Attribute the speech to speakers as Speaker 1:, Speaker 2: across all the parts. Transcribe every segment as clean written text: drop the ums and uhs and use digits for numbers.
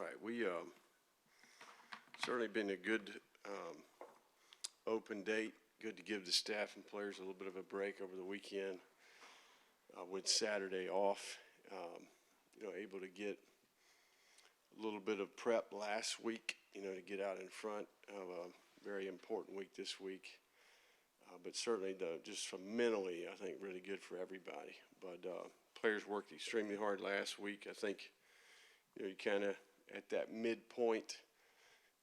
Speaker 1: right. We certainly been a good open date. Good to give the staff and players a little bit of a break over the weekend with Saturday off. Able to get a little bit of prep last week, to get out in front of a very important week this week. But certainly just from mentally, I think really good for everybody. But players worked extremely hard last week. I think, you kind of at that midpoint,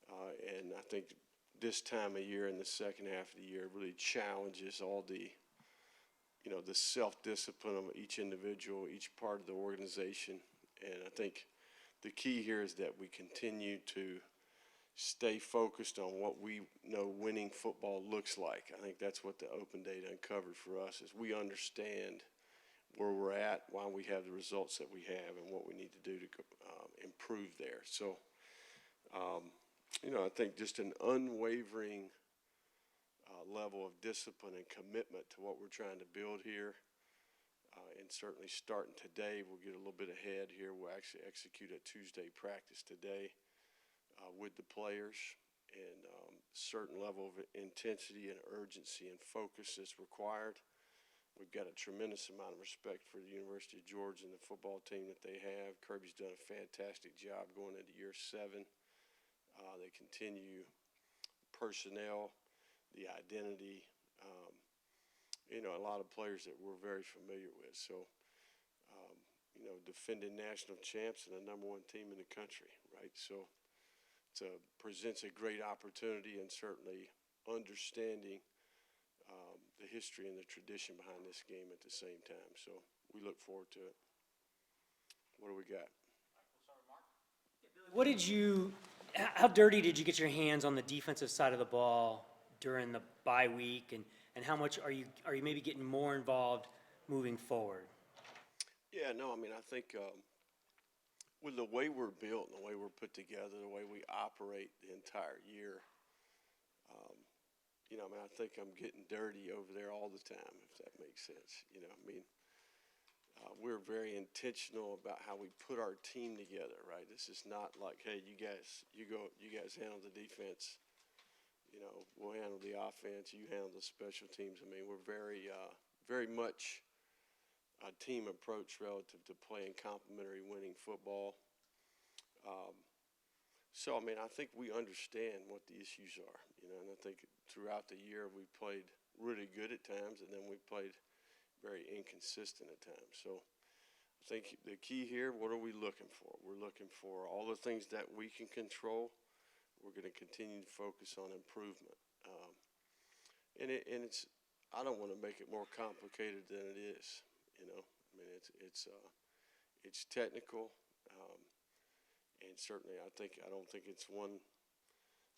Speaker 1: and I think this time of year in the second half of the year really challenges all the self-discipline of each individual, each part of the organization. And I think the key here is that we continue to stay focused on what we know winning football looks like. I think that's what the open date uncovered for us, is we understand where we're at, why we have the results that we have, and what we need to do to improve there. So, I think just an unwavering level of discipline and commitment to what we're trying to build here. And certainly starting today, we'll get a little bit ahead here. We'll actually execute a Tuesday practice today with the players, and certain level of intensity and urgency and focus is required. We've got a tremendous amount of respect for the University of Georgia and the football team that they have. Kirby's done a fantastic job going into year 7. They continue personnel, the identity, a lot of players that we're very familiar with. So, defending national champs and the #1 team in the country, right? So it presents a great opportunity, and certainly understanding the history and the tradition behind this game at the same time. So we look forward to it. What do we got?
Speaker 2: How dirty did you get your hands on the defensive side of the ball during the bye week, and how much are you maybe getting more involved moving forward?
Speaker 1: Yeah, no, I think with the way we're built and the way we're put together, the way we operate the entire year, I think I'm getting dirty over there all the time, if that makes sense. We're very intentional about how we put our team together, right? This is not like, hey, you guys handle the defense. We'll handle the offense. You handle the special teams. We're very, very much a team approach relative to playing complementary winning football. So, I think we understand what the issues are, and I think throughout the year we played really good at times, and then we played very inconsistent at times. So I think the key here, what are we looking for? We're looking for all the things that we can control. We're going to continue to focus on improvement. It's I don't want to make it more complicated than it is. It's technical. And certainly, I don't think it's one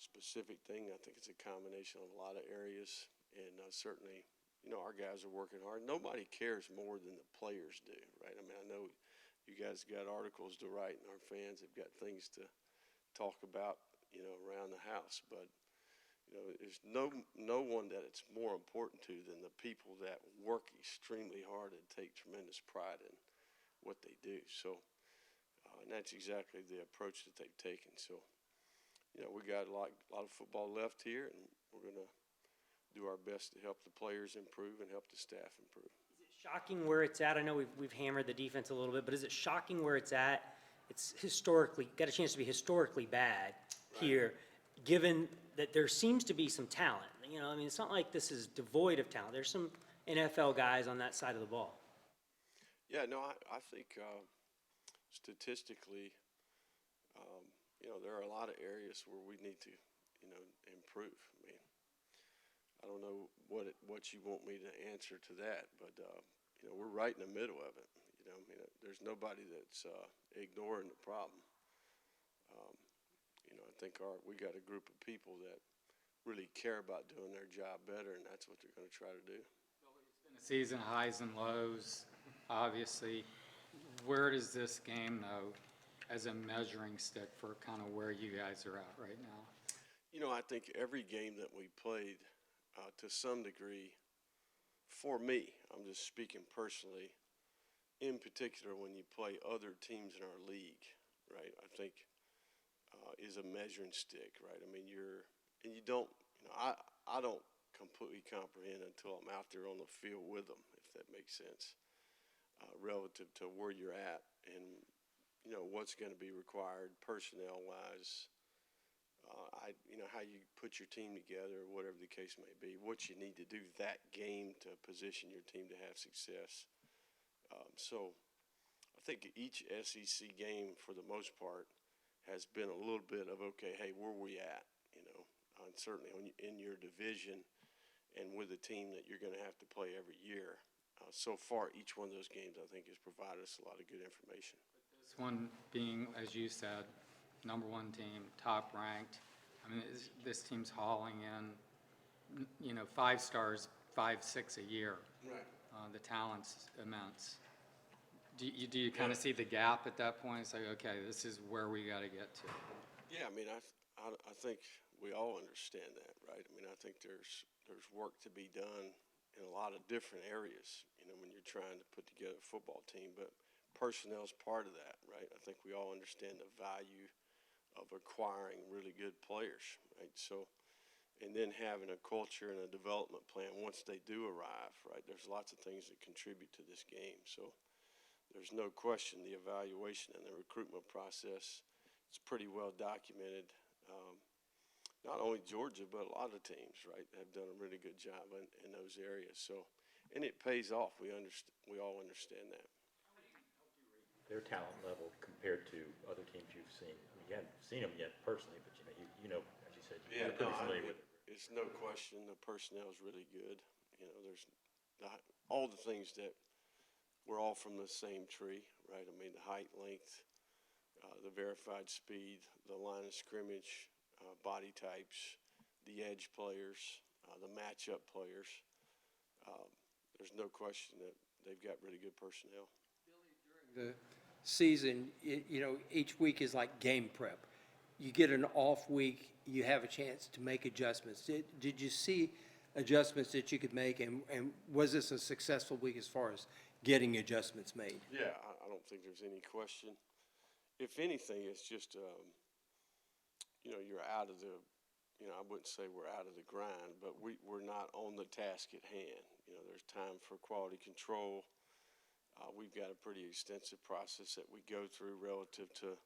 Speaker 1: specific thing. I think it's a combination of a lot of areas. And certainly, our guys are working hard. Nobody cares more than the players do, right? I know you guys got articles to write, and our fans have got things to talk about, around the house. But, there's no one that it's more important to than the people that work extremely hard and take tremendous pride in what they do. So, and that's exactly the approach that they've taken. So, we got a lot of football left here, and we're going to do our best to help the players improve and help the staff improve.
Speaker 2: Is it shocking where it's at? I know we've hammered the defense a little bit, but is it shocking where it's at? It's historically got a chance to be historically bad here, given that there seems to be some talent. It's not like this is devoid of talent. There's some NFL guys on that side of the ball.
Speaker 1: Yeah, no, I think statistically, there are a lot of areas where we need to, improve. I don't know what you want me to answer to that, but we're right in the middle of it. There's nobody that's ignoring the problem. I think we got a group of people that really care about doing their job better, and that's what they're going to try to do.
Speaker 3: It's been a season of highs and lows, obviously. Where does this game, though, as a measuring stick for kind of where you guys are at right now?
Speaker 1: I think every game that we played, to some degree, for me, I'm just speaking personally, in particular when you play other teams in our league, right? I think is a measuring stick, right? I mean, you don't, I don't completely comprehend until I'm out there on the field with them, if that makes sense, relative to where you're at and, what's going to be required personnel-wise, how you put your team together, whatever the case may be, what you need to do that game to position your team to have success. So I think each SEC game, for the most part, has been a little bit of, okay, hey, where are we at? And certainly in your division and with a team that you're going to have to play every year. So far, each one of those games, I think, has provided us a lot of good information.
Speaker 3: This one being, as you said, number one team, top ranked. I mean, this team's hauling in, 5 stars, 5, 6 a year.
Speaker 1: Right.
Speaker 3: The talent's immense. Do you kind of see the gap at that point? It's like, okay, this is where we got to get to.
Speaker 1: Yeah, I mean, I think we all understand that, right? I mean, I think there's work to be done in a lot of different areas, when you're trying to put together a football team, but personnel's part of that, right? I think we all understand the value of acquiring really good players, right? So, and then having a culture and a development plan once they do arrive, right? There's lots of things that contribute to this game. So there's no question the evaluation and the recruitment process is pretty well documented. Not only Georgia, but a lot of teams, right, have done a really good job in those areas. So, and it pays off. We all understand that.
Speaker 4: Their talent level compared to other teams you've seen? I mean, you haven't seen them yet personally, but as you said, you're pretty familiar with it.
Speaker 1: It's no question the personnel is really good. There's all the things that we're all from the same tree, right? I mean, the height, length, the verified speed, the line of scrimmage, body types, the edge players, the matchup players. There's no question that they've got really good personnel.
Speaker 5: The season, each week is like game prep. You get an off week, you have a chance to make adjustments. Did you see adjustments that you could make, and was this a successful week as far as getting adjustments made?
Speaker 1: Yeah, I don't think there's any question. If anything, it's just, you're out of the, I wouldn't say we're out of the grind, but we're not on the task at hand. There's time for quality control. We've got a pretty extensive process that we go through relative to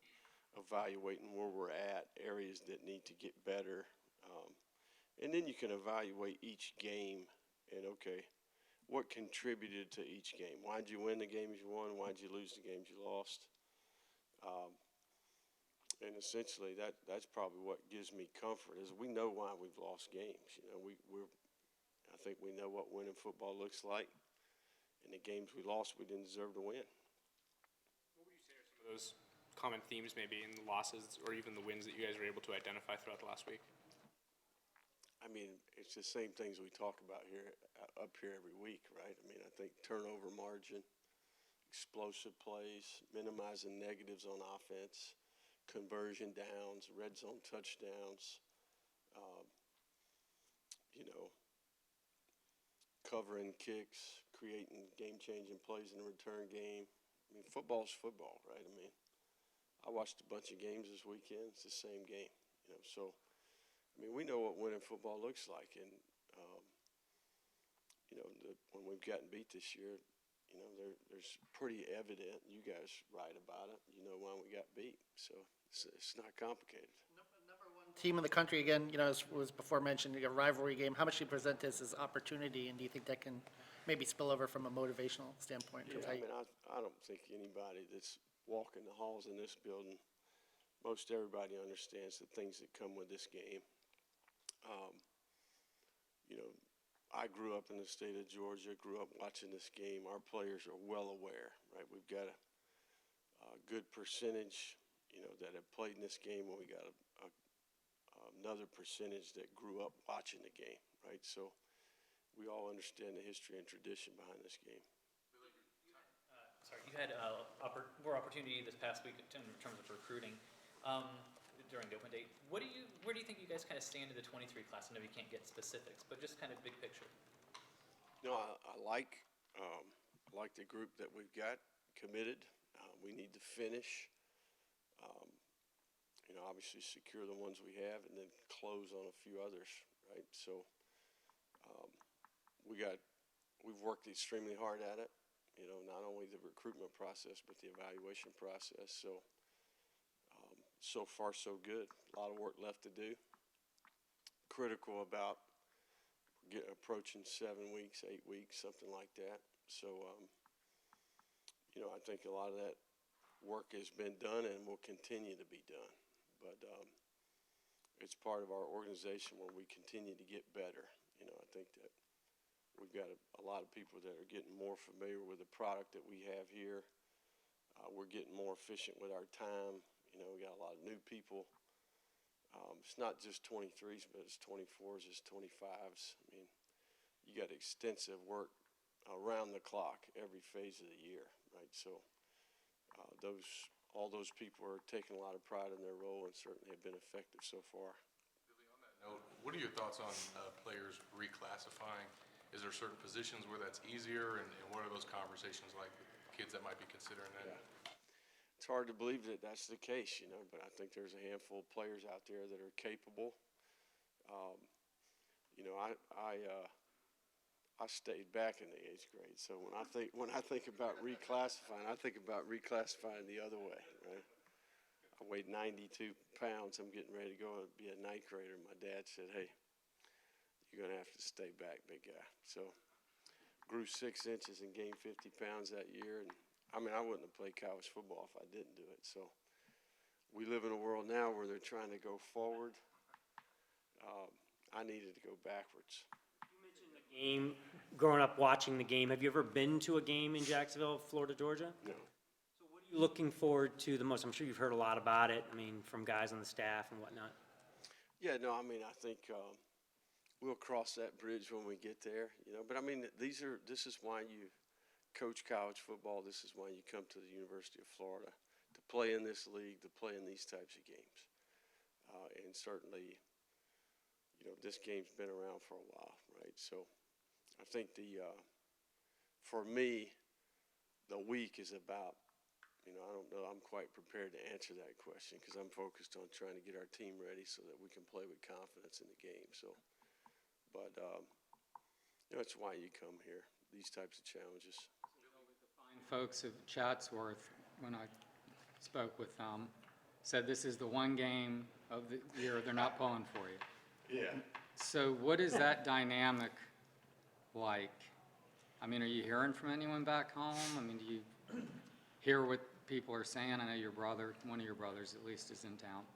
Speaker 1: evaluating where we're at, areas that need to get better. And then you can evaluate each game and, okay, what contributed to each game? Why'd you win the games you won? Why'd you lose the games you lost? And essentially, that's probably what gives me comfort is we know why we've lost games. I think we know what winning football looks like. And the games we lost, we didn't deserve to win.
Speaker 6: What would you say are some of those common themes maybe in the losses or even the wins that you guys were able to identify throughout the last week?
Speaker 1: I mean, it's the same things we talk about up here every week, right? I mean, I think turnover margin, explosive plays, minimizing negatives on offense, conversion downs, red zone touchdowns, covering kicks, creating game-changing plays in the return game. I mean, football's football, right? I mean, I watched a bunch of games this weekend. It's the same game, So, I mean, we know what winning football looks like, and when we've gotten beat this year, there's pretty evident. You guys write about it. You know why we got beat, so it's not complicated.
Speaker 7: Number one team in the country again. As was before mentioned, a rivalry game. How much do you present this as opportunity, and do you think that can maybe spill over from a motivational standpoint?
Speaker 1: Yeah, I mean, I don't think anybody that's walking the halls in this building, most everybody understands the things that come with this game. I grew up in the state of Georgia, grew up watching this game. Our players are well aware, right? We've got a good percentage, that have played in this game, and we got another percentage that grew up watching the game, right? So we all understand the history and tradition behind this game.
Speaker 8: You had more opportunity this past week in terms of recruiting during the open date. Where do you think you guys kind of stand in the 23 class? I know you can't get specifics, but just kind of big picture.
Speaker 1: I like the group that we've got committed. We need to finish. obviously secure the ones we have and then close on a few others, right? So we've worked extremely hard at it, not only the recruitment process, but the evaluation process. So so far so good. A lot of work left to do. Critical about approaching 7 weeks, 8 weeks, something like that. So, I think a lot of that work has been done and will continue to be done. But it's part of our organization where we continue to get better. I think that we've got a lot of people that are getting more familiar with the product that we have here. We're getting more efficient with our time. We got a lot of new people. It's not just 23s, but it's 24s, it's 25s. I mean, you got extensive work around the clock every phase of the year, right? So all those people are taking a lot of pride in their role and certainly have been effective so far.
Speaker 9: Billy, on that note, what are your thoughts on players reclassifying? Is there certain positions where that's easier, and what are those conversations like with kids that might be considering that?
Speaker 1: Yeah. It's hard to believe that that's the case, but I think there's a handful of players out there that are capable. I stayed back in the 8th grade, so when I think about reclassifying, I think about reclassifying the other way, right? I weighed 92 pounds. I'm getting ready to go and be a 9th grader. My dad said, "Hey, you're gonna have to stay back, big guy." So grew 6 inches and gained 50 pounds that year, and I wouldn't have played college football if I didn't do it. So we live in a world now where they're trying to go forward. I needed to go backwards.
Speaker 2: You mentioned the game, growing up watching the game. Have you ever been to a game in Jacksonville, Florida, Georgia?
Speaker 1: No.
Speaker 2: So what are you looking forward to the most? I'm sure you've heard a lot about it, from guys on the staff and whatnot.
Speaker 1: Yeah, no, I think we'll cross that bridge when we get there, But this is why you coach college football. This is why you come to the University of Florida, to play in this league, to play in these types of games. And certainly, this game's been around for a while, right? So I think for me, the week is about, I don't know, I'm quite prepared to answer that question because I'm focused on trying to get our team ready so that we can play with confidence in the game. So, but, it's why you come here, these types of challenges.
Speaker 3: Fine folks of Chatsworth, when I spoke with them, said this is the one game of the year they're not pulling for you.
Speaker 1: Yeah.
Speaker 3: So what is that dynamic like? Are you hearing from anyone back home? Do you hear what people are saying? I know one of your brothers at least, is in town.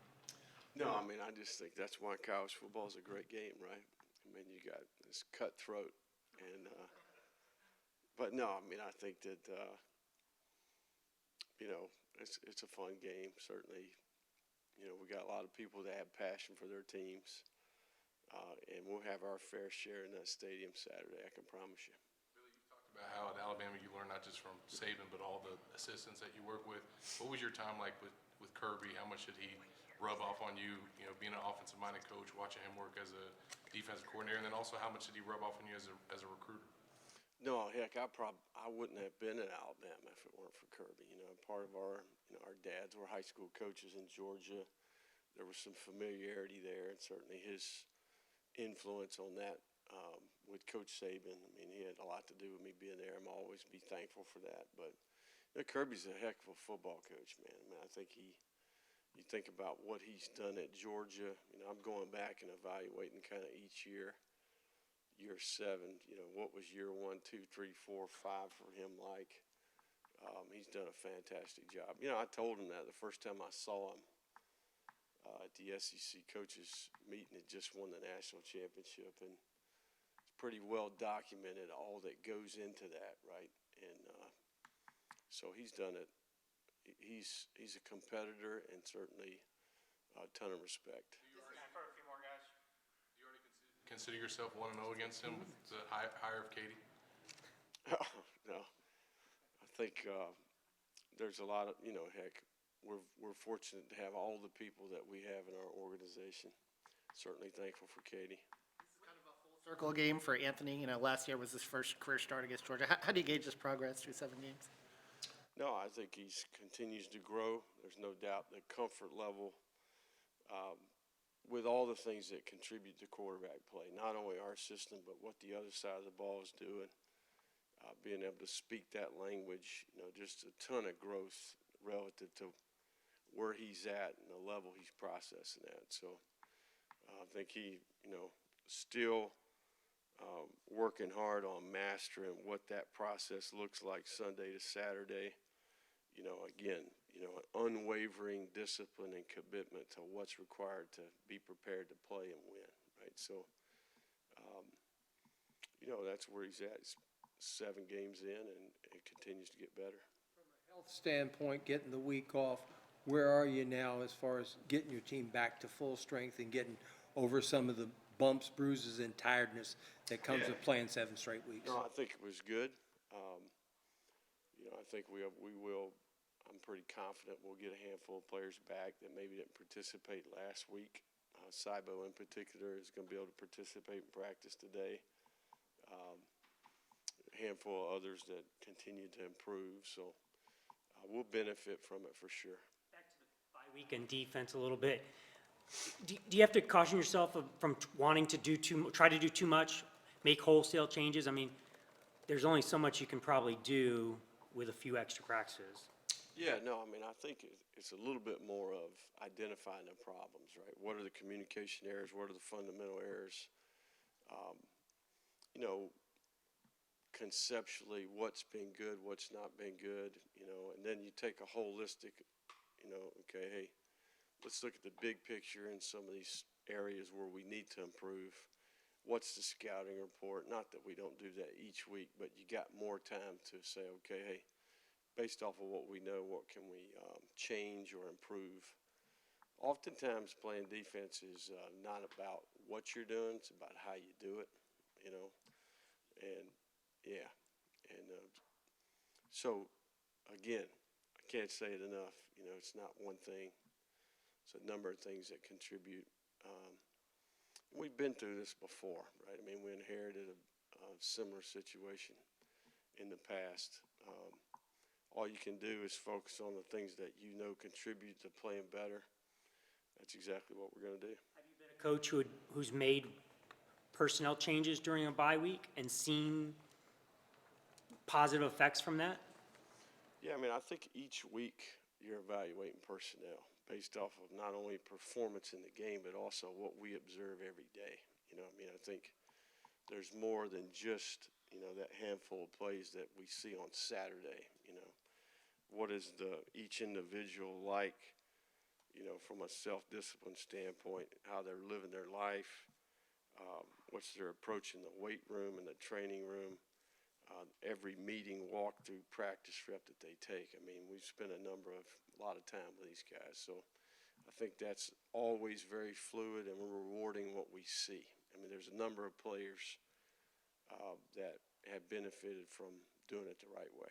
Speaker 1: No, I just think that's why college football is a great game, right? You got this cutthroat, and but no, I think that it's a fun game. Certainly, we got a lot of people that have passion for their teams, and we'll have our fair share in that stadium Saturday. I can promise you.
Speaker 9: Billy, you talked about how at Alabama you learned not just from Saban, but all the assistants that you work with. What was your time like with Kirby? How much did he rub off on you, being an offensive-minded coach, watching him work as a defensive coordinator, and then also how much did he rub off on you as a recruiter?
Speaker 1: No, heck, I wouldn't have been at Alabama if it weren't for Kirby. Part of our dads were high school coaches in Georgia. There was some familiarity there, and certainly his influence on that with Coach Saban. He had a lot to do with me being there. I'm always be thankful for that. But Kirby's a heck of a football coach, man. I think you think about what he's done at Georgia. I'm going back and evaluating kind of each year. Year 7, what was year 1, 2, 3, 4, 5 for him like? He's done a fantastic job. I told him that the first time I saw him at the SEC coaches meeting. It just won the national championship, and it's pretty well documented all that goes into that, right? And so he's done it. He's a competitor, and certainly a ton of respect.
Speaker 9: Consider yourself 1-0 against him with the hire of Katie?
Speaker 1: No, I think there's a lot of, heck, we're fortunate to have all the people that we have in our organization. Certainly thankful for Katie.
Speaker 7: This is kind of a full circle game for Anthony. Last year was his first career start against Georgia. How do you gauge his progress through 7 games?
Speaker 1: No, I think he continues to grow. There's no doubt the comfort level with all the things that contribute to quarterback play, not only our system, but what the other side of the ball is doing, being able to speak that language, just a ton of growth relative to where he's at and the level he's processing at. So I think he, still working hard on mastering what that process looks like Sunday to Saturday. Again, an unwavering discipline and commitment to what's required to be prepared to play and win, right? So, that's where he's at. He's 7 games in, and it continues to get better.
Speaker 5: Health standpoint, getting the week off, where are you now as far as getting your team back to full strength and getting over some of the bumps, bruises, and tiredness that comes with playing 7 straight weeks?
Speaker 1: No, I think it was good. I think we will. I'm pretty confident we'll get a handful of players back that maybe didn't participate last week. Cybo in particular is going to be able to participate in practice today. A handful of others that continue to improve. So we'll benefit from it for sure.
Speaker 2: Back to the bye week and defense a little bit. Do you have to caution yourself from wanting to try to do too much, make wholesale changes? I mean, there's only so much you can probably do with a few extra practices.
Speaker 1: Yeah, no, I think it's a little bit more of identifying the problems, right? What are the communication errors? What are the fundamental errors? Conceptually, what's been good, what's not been good, and then you take a holistic, okay, hey, let's look at the big picture in some of these areas where we need to improve. What's the scouting report? Not that we don't do that each week, but you got more time to say, okay, hey, based off of what we know, what can we change or improve? Oftentimes playing defense is not about what you're doing, it's about how you do it, and yeah. And so, again, I can't say it enough, it's not one thing. It's a number of things that contribute. We've been through this before, right? We inherited a similar situation in the past. All you can do is focus on the things that contribute to playing better. That's exactly what we're going to do.
Speaker 2: Have you been a coach who's made personnel changes during a bye week and seen positive effects from that?
Speaker 1: Yeah, I think each week you're evaluating personnel based off of not only performance in the game, but also what we observe every day. I think there's more than just, that handful of plays that we see on Saturday. What is each individual like, from a self-discipline standpoint, how they're living their life, what's their approach in the weight room and the training room, every meeting, walkthrough, practice rep that they take. We've spent a lot of time with these guys. So I think that's always very fluid and we're rewarding what we see. There's a number of players that have benefited from doing it the right way.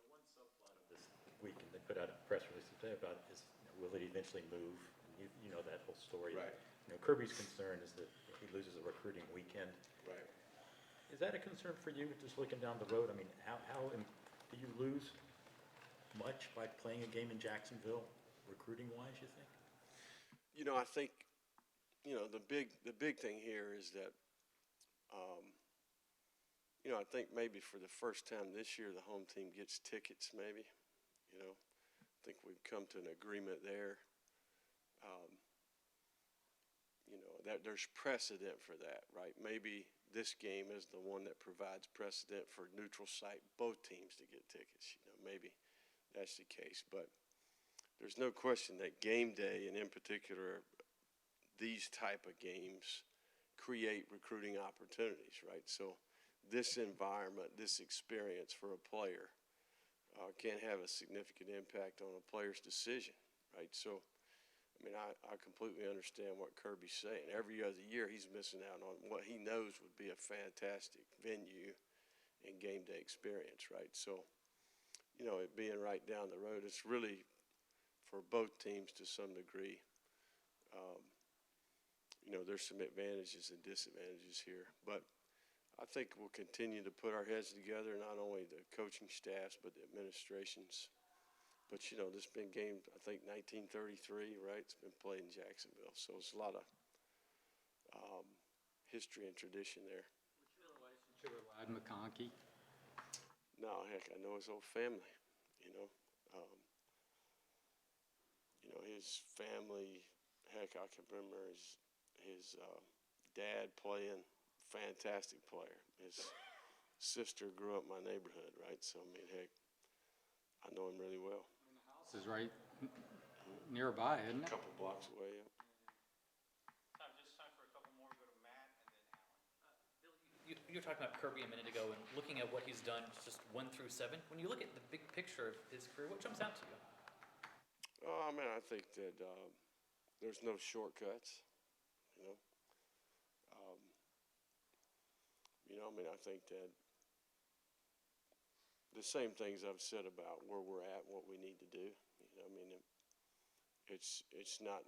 Speaker 4: One subplot of this week, and they put out a press release today about it, is will it eventually move? You know that whole story.
Speaker 1: Right.
Speaker 4: Kirby's concern is that he loses a recruiting weekend.
Speaker 1: Right.
Speaker 4: Is that a concern for you, just looking down the road? How do you lose much by playing a game in Jacksonville, recruiting-wise, you think?
Speaker 1: I think, the big thing here is that, I think maybe for the first time this year, the home team gets tickets maybe. I think we've come to an agreement there. That there's precedent for that, right? Maybe this game is the one that provides precedent for neutral site, both teams to get tickets. Maybe that's the case. But there's no question that game day, and in particular these type of games, create recruiting opportunities, right? So this environment, this experience for a player can have a significant impact on a player's decision, right? So, I completely understand what Kirby's saying. Every other year he's missing out on what he knows would be a fantastic venue and game day experience, right? So, it being right down the road, it's really for both teams to some degree. There's some advantages and disadvantages here, but I think we'll continue to put our heads together, not only the coaching staffs, but the administrations, But, you know, this has been game, I think 1933, right? It's been played in Jacksonville. So it's a lot of history and tradition there.
Speaker 3: Relationship with Lad McConkey?
Speaker 1: No, heck, I know his whole family, you know. You know, his family, heck, I can remember his dad playing, fantastic player. His sister grew up in my neighborhood, right? So, I mean, heck, I know him really well.
Speaker 3: This is right nearby, isn't
Speaker 1: A
Speaker 3: it?
Speaker 1: couple blocks away, yeah.
Speaker 10: Just time for a couple more, go to Matt and then Alan.
Speaker 8: You were talking about Kirby a minute ago and looking at what he's done, just 1 through 7. When you look at the big picture of his career, what jumps out to you?
Speaker 1: Oh, man, I think that there's no shortcuts, you know. I mean, I think that the same things I've said about where we're at and what we need to do. You know, I mean, it's not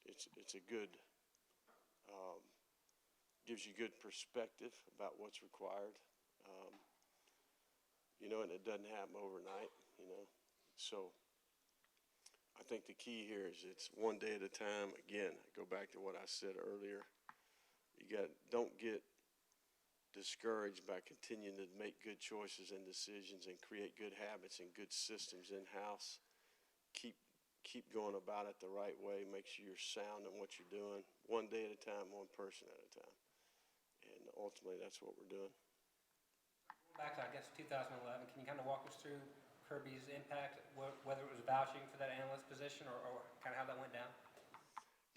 Speaker 1: it's a good, gives you good perspective about what's required. You know, and it doesn't happen overnight, you know. So I think the key here is it's one day at a time. Again, I go back to what I said earlier. Don't get discouraged by continuing to make good choices and decisions and create good habits and good systems in-house. Keep going about it the right way. Make sure you're sound in what you're doing. One day at a time, one person at a time. And ultimately, that's what we're doing.
Speaker 11: Back to, I guess, 2011, can you kind of walk us through Kirby's impact, whether it was vouching for that analyst position or kind of how that went down?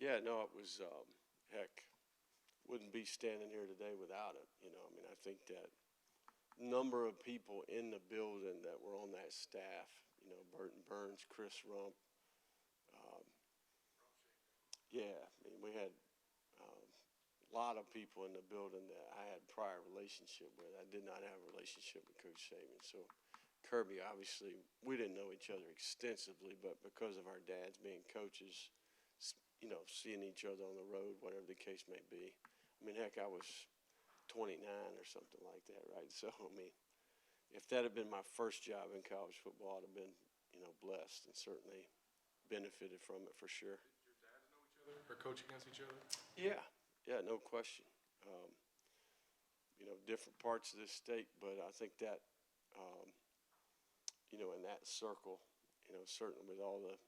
Speaker 1: Yeah, no, it was, heck, wouldn't be standing here today without it. You know, I mean, I think that number of people in the building that were on that staff, you know, Burton Burns, Chris Rump, yeah, I mean, we had a lot of people in the building that I had prior relationship with. I did not have a relationship with Coach Saban. So Kirby, obviously, we didn't know each other extensively, but because of our dads being coaches, you know, seeing each other on the road, whatever the case may be. I mean, heck, I was 29 or something like that, right? So, I mean, if that had been my first job in college football, I'd have been, you know, blessed and certainly benefited from it for sure.
Speaker 9: Did your dads know each other or coach against each other?
Speaker 1: Yeah, no question. You know, different parts of this state, but I think that, you know, in that circle, you know, certainly with all the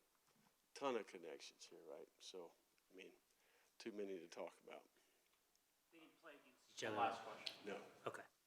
Speaker 1: ton of connections here, right? So, I mean, too many to talk about.
Speaker 2: They didn't play against each other.
Speaker 10: Last question.
Speaker 1: No.
Speaker 2: Okay.